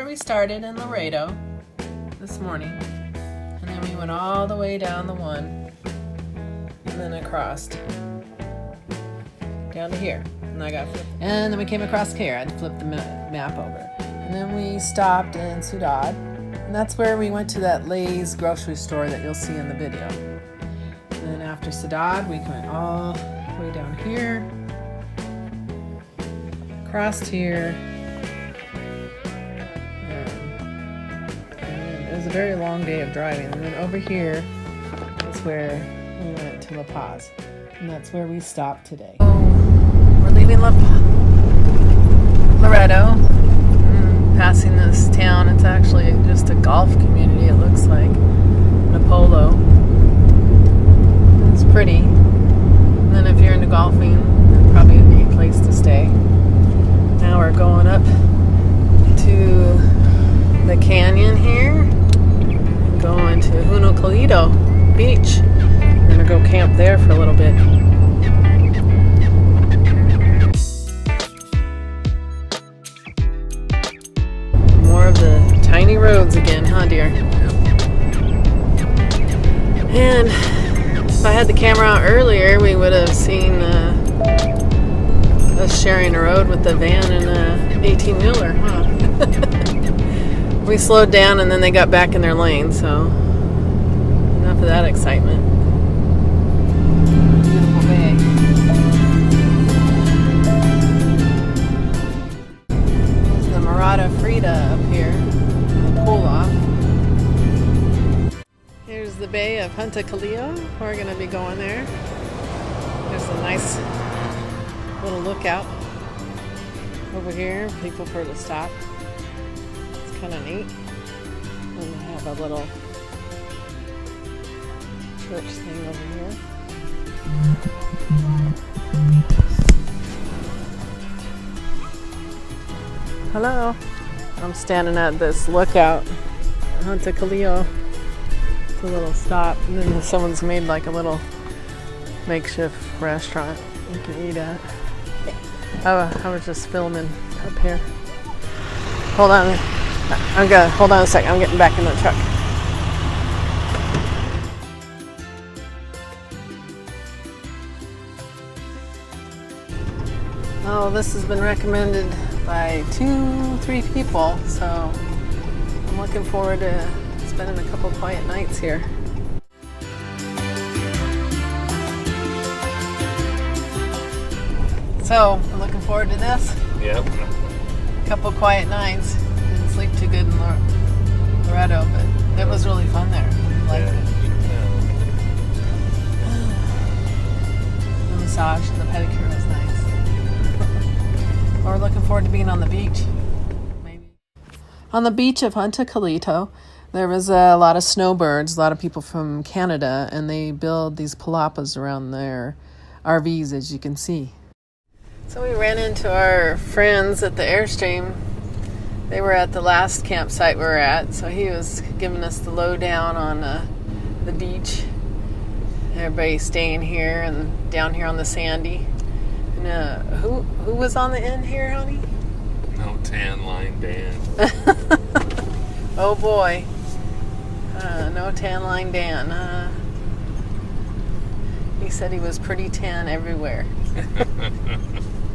we started in Laredo this morning. And then we went all the way down the one. And then across down to here. And then we came across here. I had to flip the map over. And then we stopped in Ciudad. And that's where we went to that Lay's grocery store that you'll see in the video. And then after Ciudad, we went all the way down here. Crossed here. And it was a very long day of driving. And then over here is where we went to La Paz. And that's where we stopped today. We're leaving Laredo. Passing this town. It's actually just a golf community, it looks like. Napolo. It's pretty. And then if you're into golfing, it's probably a neat place to stay. Now we're going up to the canyon here. And going to Juncalito Beach. We're going to go camp there for a little bit. Tiny roads again, huh, dear? And if I had the camera out earlier, we would have seen us sharing a road with the van and a 18-wheeler, huh? We slowed down and then they got back in their lane, so enough of that excitement. Beautiful bay. There's the Marata Frida up here. Off. Here's the bay of Juncalito. We're going to be going there. There's a nice little lookout over here. People for to stop. It's kind of neat. And they have a little church thing over here. Hello. I'm standing at this lookout, Juncalito. It's a little stop, and then someone's made like a little makeshift restaurant you can eat at. Oh, I was just filming up here. Hold on, hold on a second. I'm getting back in the truck. Oh, this has been recommended by 2-3 people, so I'm looking forward to spending a couple quiet nights here. So, I'm looking forward to this. Yep. A couple quiet nights. Didn't sleep too good in Laredo, but it was really fun there. I liked it. The massage and the pedicure was nice. We're looking forward to being on the beach. Maybe. On the beach of Juncalito, there was a lot of snowbirds, a lot of people from Canada, and they build these palapas around their RVs, as you can see. So we ran into our friends at the Airstream. They were at the last campsite we were at, so he was giving us the lowdown on the beach. Everybody staying here and down here on the Sandy. And, who was on the end here, honey? No tan line Dan. Oh boy. No tan line Dan. He said he was pretty tan everywhere.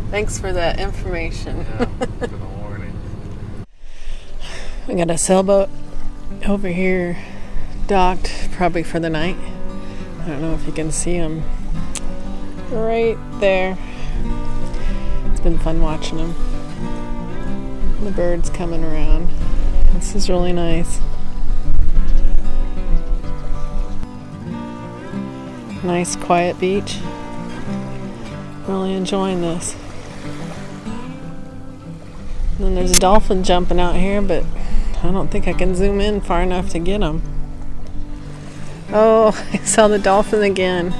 Thanks for that information. Yeah, good morning. We got a sailboat over here docked, probably for the night. I don't know if you can see them right there. It's been fun watching them. The birds coming around. This is really nice. Nice quiet beach. Really enjoying this. And then there's a dolphin jumping out here, but I don't think I can zoom in far enough to get him. Oh, I saw the dolphin again.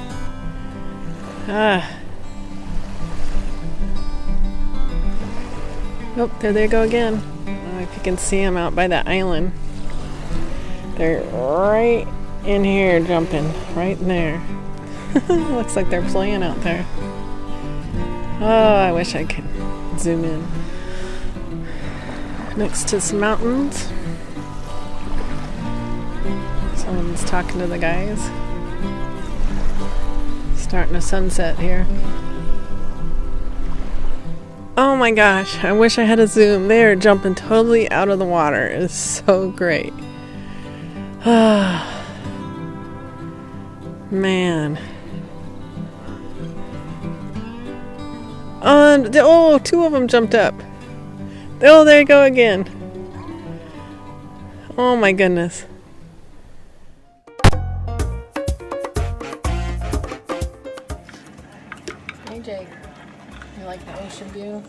Oh, there they go again. I don't know if you can see them out by that island. They're right in here jumping, right in there. Looks like they're playing out there. Oh, I wish I could zoom in. next to some mountains. Someone's talking to the guys. Starting a sunset here. Oh my gosh, I wish I had a zoom. They are jumping totally out of the water. It's so great. Man. Oh, two of them jumped up. Oh, there you go again. Oh my goodness. Hey Jake, you like the ocean view?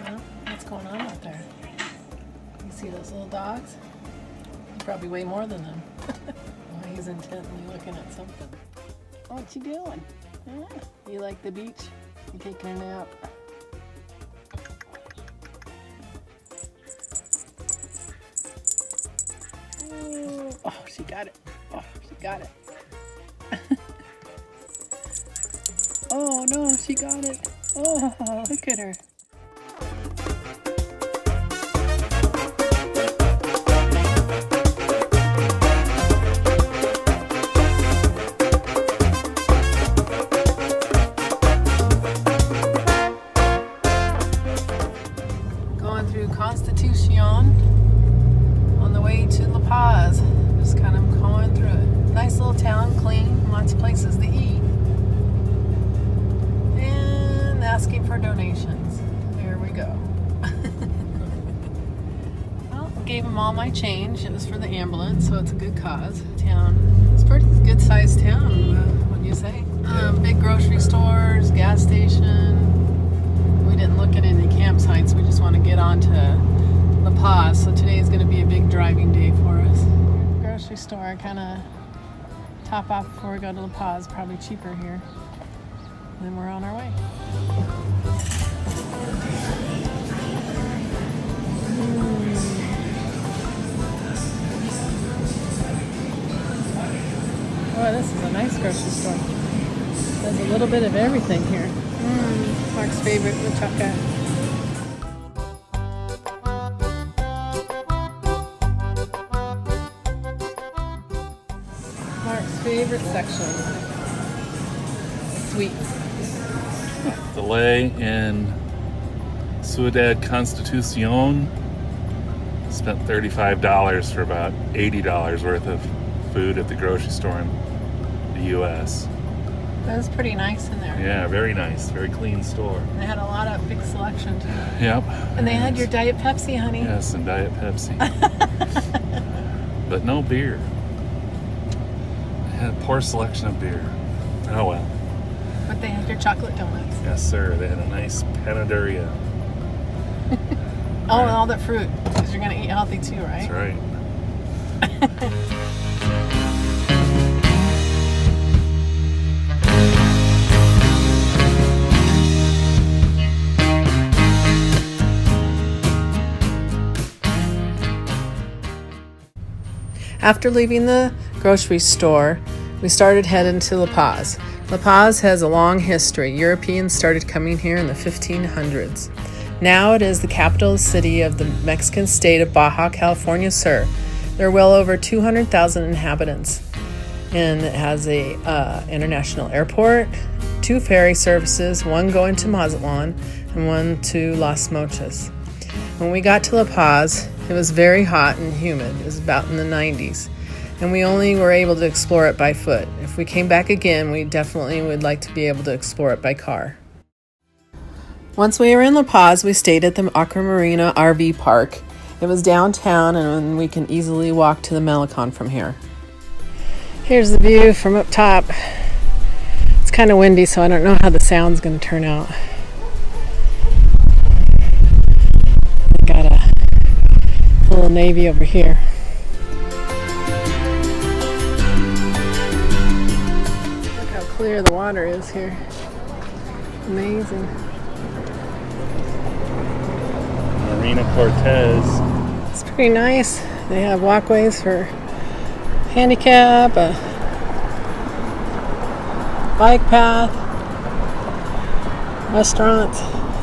Huh? What's going on out there? You see those little dogs? There's probably way more than them. Oh, he's intently looking at something. What you doing? Yeah. You like the beach? You taking a nap? Ooh. Oh, she got it. Oh, she got it. Oh no, she got it. Oh, look at her. Going through Constitucion on the way to La Paz. Just kind of going through it. Nice little town, clean, lots of places to eat. Asking for donations. There we go. Well, gave them all my change. It was for the ambulance, so it's a good cause. Town. It's a pretty good sized town, wouldn't you say? Big grocery stores, gas station. We didn't look at any campsites. We just want to get on to La Paz. So today is going to be a big driving day for us. Grocery store, kind of top off before we go to La Paz. Probably cheaper here. Then we're on our way. Oh, this is a nice grocery store. There's a little bit of everything here. Mark's favorite, Machuca. Mark's favorite section. Sweets. Delay in Ciudad Constitucion. Spent $35 for about $80 worth of food at the grocery store in the U.S. That was pretty nice in there. Yeah, very nice. Very clean store. They had a lot of big selection too. Yep. And they had your Diet Pepsi, honey. Yes, and Diet Pepsi. But no beer. They had a poor selection of beer. Oh well. But they had your chocolate donuts. Yes, sir. They had a nice panaderia. Oh, and all that fruit. Because you're going to eat healthy too, right? That's right. After leaving the grocery store, we started heading to La Paz. La Paz has a long history. Europeans started coming here in the 1500s. Now it is the capital city of the Mexican state of Baja California Sur. There are well over 200,000 inhabitants. And it has a international airport, 2 ferry services, one going to Mazatlan and one to Las Mochas. When we got to La Paz, it was very hot and humid. It was about in the 90s. And we only were able to explore it by foot. If we came back again, we definitely would like to be able to explore it by car. Once we were in La Paz, we stayed at the Aquamarina RV park. It was downtown, and we can easily walk to the Malecon from here. Here's the view from up top. It's kind of windy, so I don't know how the sound's going to turn out. Got a little Navy over here. Look how clear the water is here. Amazing. Marina Cortez. It's pretty nice. They have walkways for handicap, a bike path, restaurants.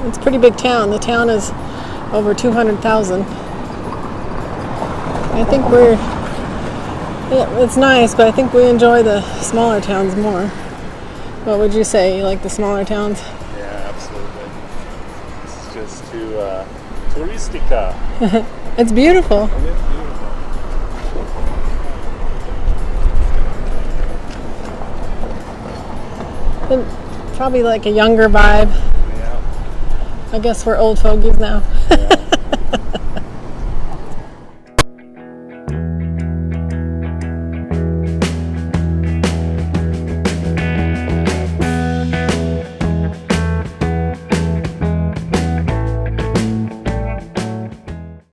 It's a pretty big town. The town is over 200,000. I think it's nice, but I think we enjoy the smaller towns more. What would you say? You like the smaller towns? Yeah, absolutely. It's just too touristica. It's beautiful. It is beautiful. And probably like a younger vibe. Yeah. I guess we're old fogies now. Yeah.